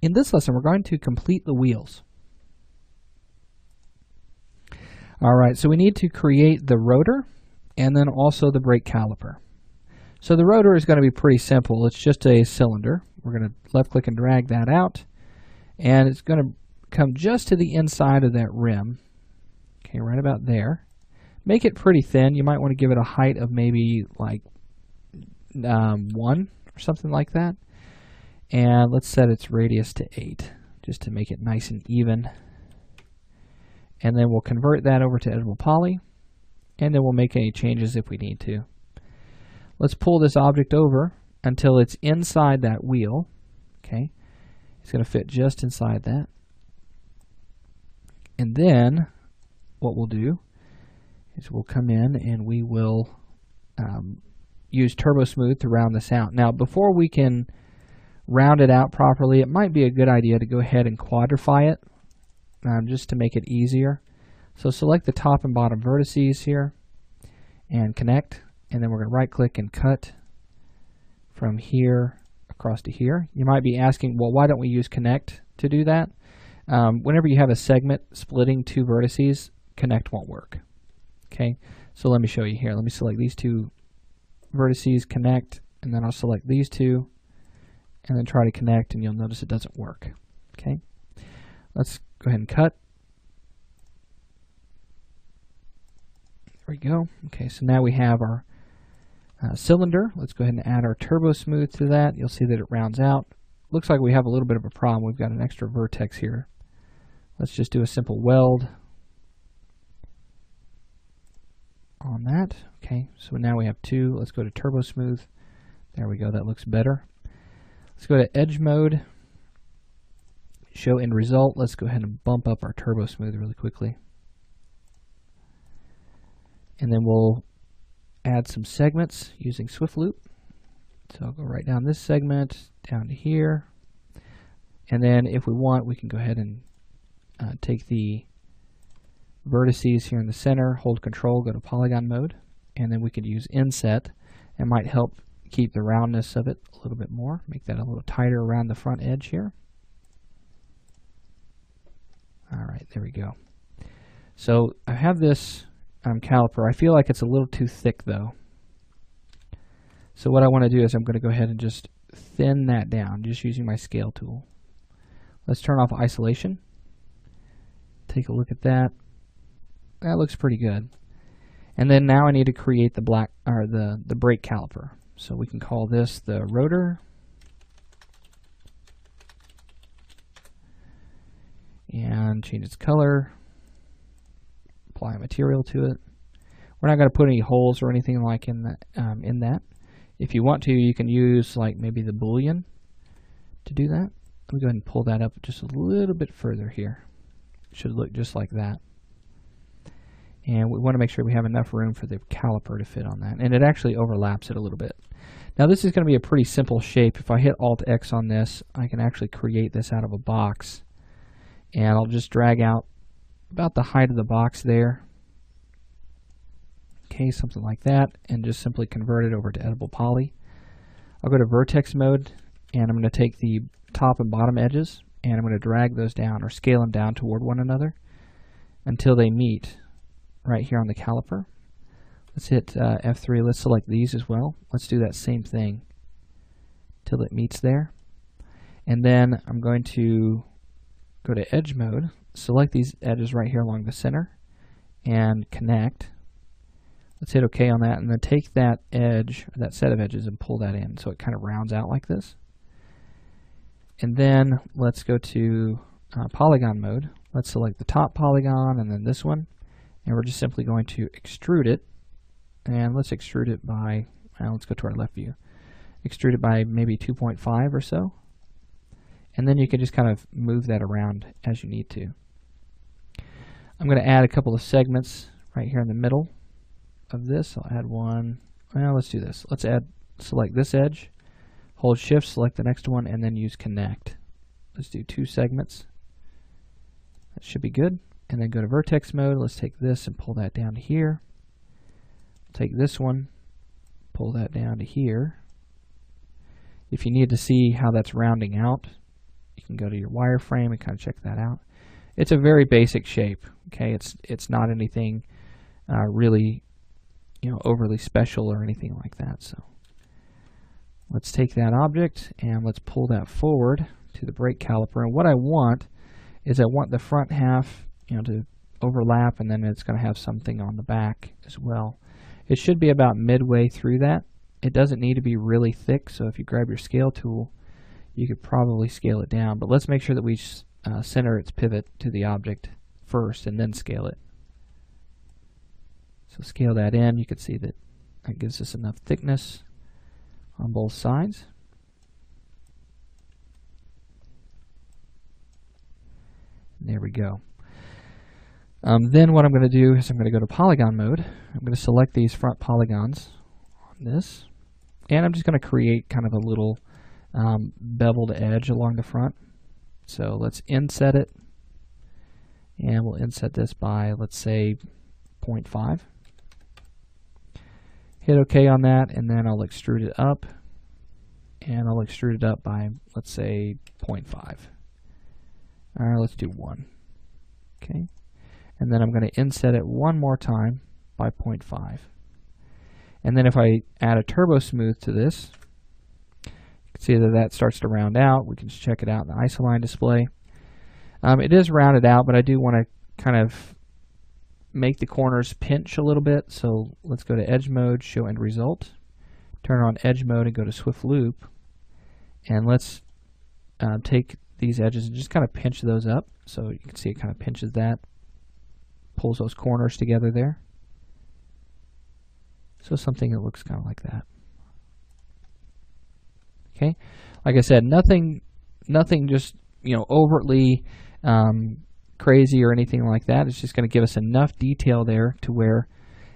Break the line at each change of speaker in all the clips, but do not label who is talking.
In this lesson, we're going to complete the wheels. All right, so we need to create the rotor and then also the brake caliper. So the rotor is going to be pretty simple. It's just a cylinder. We're going to left click and drag that out, and it's going to come just to the inside of that rim. Okay, right about there. Make it pretty thin. You might want to give it a height of maybe like 1 or something like that. And let's set its radius to 8 just to make it nice and even. And then we'll convert that over to editable poly, and then we'll make any changes if we need to. Let's pull this object over until it's inside that wheel. Okay, it's going to fit just inside that. And then what we'll do is we'll come in and we will use Turbo Smooth to round this out. Now, before we can round it out properly, it might be a good idea to go ahead and quadrify it just to make it easier. So select the top and bottom vertices here and connect, and then we're going to right click and cut from here across to here. You might be asking, well, why don't we use connect to do that? Whenever you have a segment splitting 2 vertices, connect won't work. Okay, so let me show you here. Let me select these 2 vertices, connect, and then I'll select these 2 and then try to connect, and you'll notice it doesn't work. Okay, let's go ahead and cut. There we go. Okay, so now we have our cylinder. Let's go ahead and add our Turbo Smooth to that. You'll see that it rounds out. Looks like we have a little bit of a problem. We've got an extra vertex here. Let's just do a simple weld on that. Okay, so now we have 2. Let's go to Turbo Smooth. There we go. That looks better. Let's go to Edge Mode. Show End Result. Let's go ahead and bump up our Turbo Smooth really quickly. And then we'll add some segments using Swift Loop. So I'll go right down this segment, down to here. And then if we want, we can go ahead and take the vertices here in the center, hold Control, go to Polygon Mode, and then we could use Inset. It might help keep the roundness of it a little bit more, make that a little tighter around the front edge here. All right, there we go. So I have this caliper. I feel like it's a little too thick though. So what I want to do is I'm going to go ahead and just thin that down, just using my scale tool. Let's turn off isolation. Take a look at that. That looks pretty good. And then now I need to create the brake caliper. So we can call this the rotor. And change its color. Apply a material to it. We're not going to put any holes or anything like in that. If you want to, you can use like maybe the Boolean to do that. Let me go ahead and pull that up just a little bit further here. It should look just like that. And we want to make sure we have enough room for the caliper to fit on that. And it actually overlaps it a little bit. Now this is going to be a pretty simple shape. If I hit Alt-X on this, I can actually create this out of a box. And I'll just drag out about the height of the box there. Okay, something like that. And just simply convert it over to Editable Poly. I'll go to Vertex Mode, and I'm going to take the top and bottom edges, and I'm going to drag those down or scale them down toward one another until they meet right here on the caliper. Let's hit F3. Let's select these as well. Let's do that same thing till it meets there. And then I'm going to go to Edge Mode, select these edges right here along the center, and connect. Let's hit OK on that, and then take that edge, or that set of edges, and pull that in so it kind of rounds out like this. And then let's go to Polygon Mode. Let's select the top polygon and then this one, and we're just simply going to extrude it. And let's extrude it by, let's go to our left view. Extrude it by maybe 2.5 or so. And then you can just kind of move that around as you need to. I'm going to add a couple of segments right here in the middle of this. I'll add one. Well, let's do this. Let's select this edge, hold Shift, select the next one, and then use Connect. Let's do 2 segments. That should be good. And then go to Vertex Mode. Let's take this and pull that down to here. Take this one, pull that down to here. If you need to see how that's rounding out, you You can go to your wireframe and kind of check that out. It's a very basic shape. Okay, it's not anything really, overly special or anything like that. So let's take that object and let's pull that forward to the brake caliper. And what I want is I want the front half, to overlap, and then it's going to have something on the back as well. It should be about midway through that. It doesn't need to be really thick, so if you grab your scale tool, you could probably scale it down. But let's make sure that we center its pivot to the object first and then scale it. So scale that in. You can see that that gives us enough thickness on both sides. There we go. Then what I'm going to do is I'm going to go to polygon mode. I'm going to select these front polygons on this, and I'm just going to create kind of a little beveled edge along the front. So let's inset it, and we'll inset this by, let's say, 0.5. Hit OK on that, and then I'll extrude it up, and I'll extrude it up by, let's say, 0.5. Let's do 1. Okay. And then I'm going to inset it one more time by 0.5. And then if I add a turbo smooth to this, you can see that that starts to round out. We can just check it out in the isoline display. It is rounded out, but I do want to kind of make the corners pinch a little bit. So let's go to edge mode, show end result. Turn on edge mode and go to swift loop. And let's take these edges and just kind of pinch those up. So you can see it kind of pinches that, pulls those corners together there. So something that looks kind of like that. Okay, like I said, nothing just overtly crazy or anything like that. It's just going to give us enough detail there to where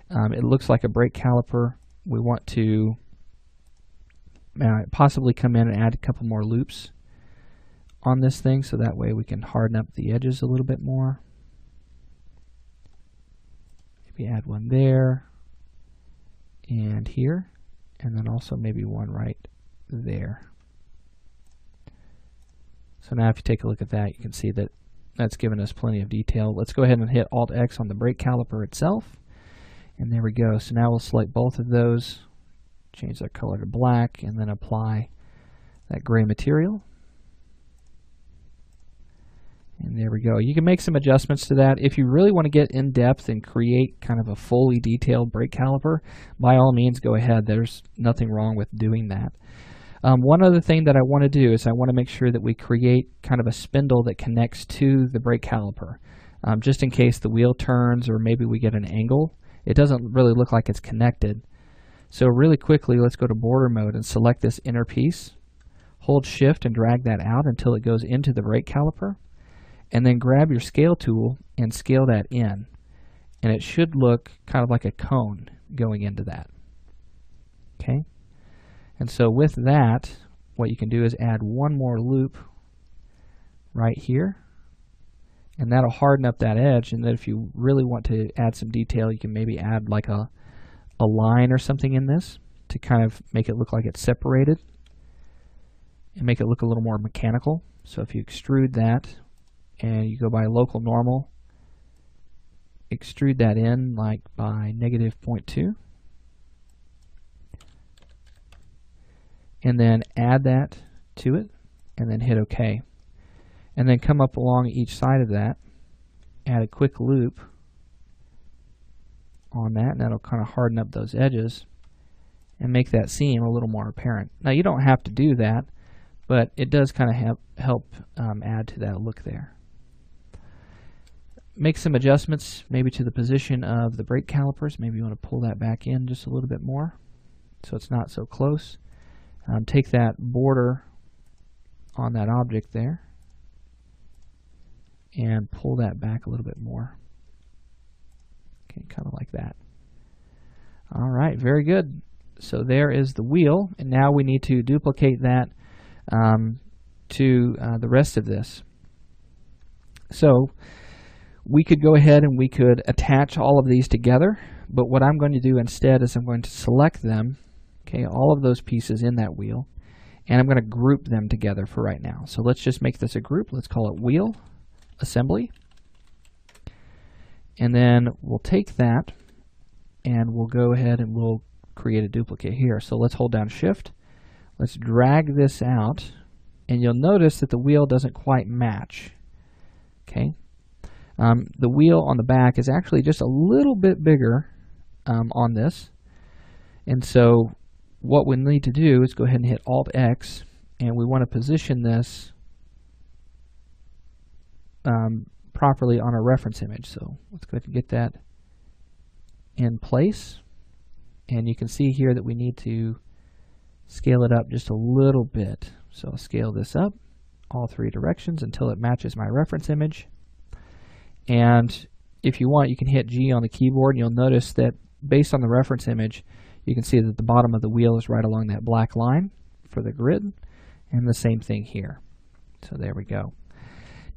it looks like a brake caliper. We want to possibly come in and add a couple more loops on this thing, so that way we can harden up the edges a little bit more. Maybe add one there and here, and then also maybe one right there. So now if you take a look at that, you can see that that's given us plenty of detail. Let's go ahead and hit Alt-X on the brake caliper itself, and there we go. So now we'll select both of those, change their color to black, and then apply that gray material. And there we go. You can make some adjustments to that. If you really want to get in depth and create kind of a fully detailed brake caliper, by all means go ahead. There's nothing wrong with doing that. One other thing that I want to do is I want to make sure that we create kind of a spindle that connects to the brake caliper. Just in case the wheel turns or maybe we get an angle, it doesn't really look like it's connected. So really quickly, let's go to border mode and select this inner piece. Hold shift and drag that out until it goes into the brake caliper. And then grab your scale tool and scale that in. And it should look kind of like a cone going into that. Okay? And so with that, what you can do is add one more loop right here. And that'll harden up that edge. And then if you really want to add some detail, you can maybe add like a line or something in this to kind of make it look like it's separated and make it look a little more mechanical. So if you extrude that, and you go by local normal, extrude that in like by -0.2, and then add that to it, and then hit OK. And then come up along each side of that, add a quick loop on that, and that'll kind of harden up those edges and make that seam a little more apparent. Now you don't have to do that, but it does kind of help add to that look there. Make some adjustments maybe to the position of the brake calipers. Maybe you want to pull that back in just a little bit more so it's not so close. Take that border on that object there and pull that back a little bit more. Okay, kind of like that. All right, very good. So there is the wheel, and now we need to duplicate that to the rest of this. So we could go ahead and we could attach all of these together, but what I'm going to do instead is I'm going to select them, okay, all of those pieces in that wheel, and I'm going to group them together for right now. So let's just make this a group. Let's call it wheel assembly. And then we'll take that and we'll go ahead and we'll create a duplicate here. So let's hold down Shift. Let's drag this out, and you'll notice that the wheel doesn't quite match. Okay. The wheel on the back is actually just a little bit bigger on this. And so what we need to do is go ahead and hit Alt-X, and we want to position this properly on our reference image. So let's go ahead and get that in place. And you can see here that we need to scale it up just a little bit. So I'll scale this up all three directions until it matches my reference image. And if you want, you can hit G on the keyboard, and you'll notice that based on the reference image, you can see that the bottom of the wheel is right along that black line for the grid, and the same thing here. So there we go.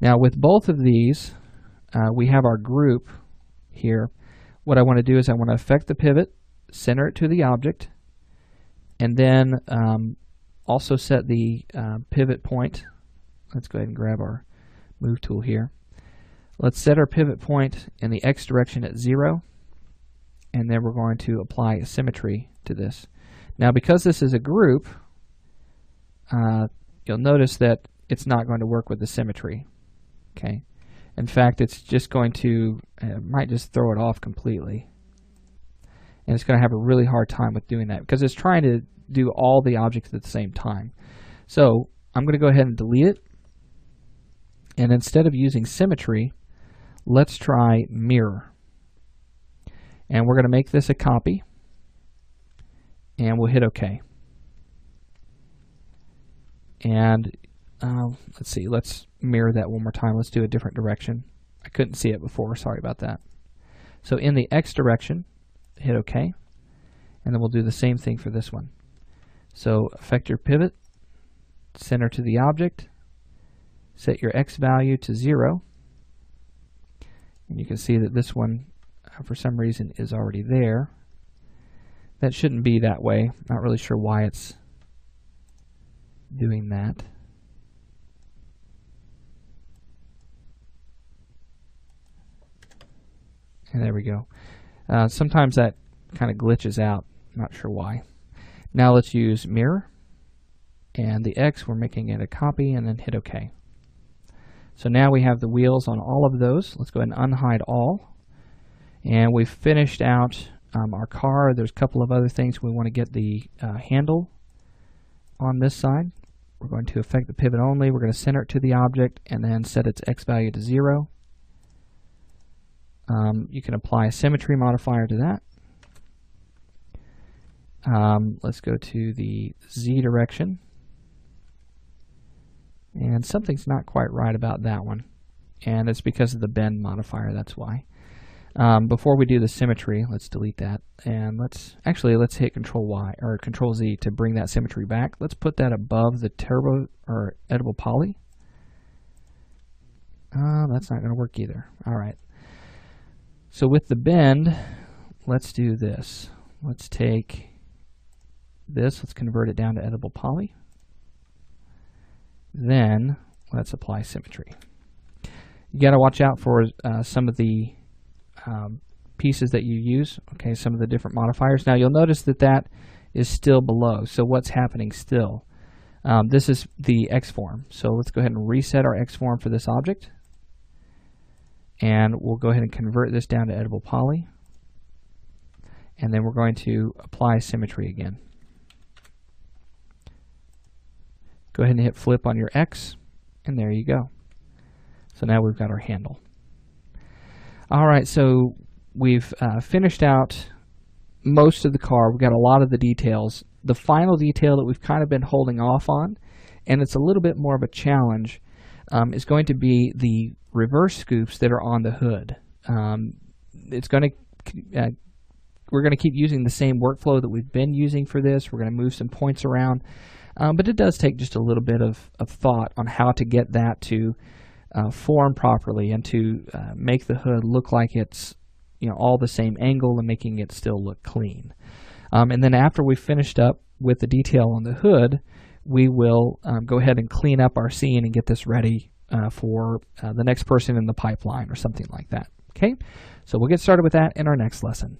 Now with both of these, we have our group here. What I want to do is I want to affect the pivot, center it to the object, and then also set the pivot point. Let's go ahead and grab our move tool here. Let's set our pivot point in the X direction at 0, and then we're going to apply a symmetry to this. Now because this is a group, you'll notice that it's not going to work with the symmetry. Okay. In fact, it's just going to, it might just throw it off completely. And it's going to have a really hard time with doing that because it's trying to do all the objects at the same time. So I'm going to go ahead and delete it. And instead of using symmetry, let's try mirror. And we're going to make this a copy. And we'll hit OK. And let's see, let's mirror that one more time. Let's do a different direction. I couldn't see it before, sorry about that. So in the X direction, hit OK, and then we'll do the same thing for this one. So affect your pivot, center to the object, set your X value to 0, and you can see that this one, for some reason, is already there. That shouldn't be that way. Not really sure why it's doing that. And there we go. Sometimes that kind of glitches out. Not sure why. Now let's use mirror. And the X, we're making it a copy, and then hit OK. So now we have the wheels on all of those. Let's go ahead and unhide all. And we've finished out our car. There's a couple of other things. We want to get the handle on this side. We're going to affect the pivot only. We're going to center it to the object and then set its X value to 0. You can apply a symmetry modifier to that. Let's go to the Z direction. And something's not quite right about that one. And it's because of the bend modifier, that's why. Before we do the symmetry, let's delete that. And let's hit Control Y or Control Z to bring that symmetry back. Let's put that above the turbo or editable poly. That's not going to work either. All right. So with the bend, let's do this. Let's take this, let's convert it down to editable poly. Then let's apply symmetry. You got to watch out for some of the pieces that you use, okay, some of the different modifiers. Now you'll notice that that is still below. So what's happening still? This is the X form. So let's go ahead and reset our X form for this object. And we'll go ahead and convert this down to editable poly. And then we're going to apply symmetry again. Go ahead and hit flip on your X, and there you go. So now we've got our handle. All right, so we've finished out most of the car. We've got a lot of the details. The final detail that we've kind of been holding off on, and it's a little bit more of a challenge, is going to be the reverse scoops that are on the hood. It's going to we're going to keep using the same workflow that we've been using for this. We're going to move some points around, but it does take just a little bit of thought on how to get that to form properly and to make the hood look like it's all the same angle and making it still look clean. And then after we've finished up with the detail on the hood, we will go ahead and clean up our scene and get this ready for the next person in the pipeline or something like that. Okay, so we'll get started with that in our next lesson.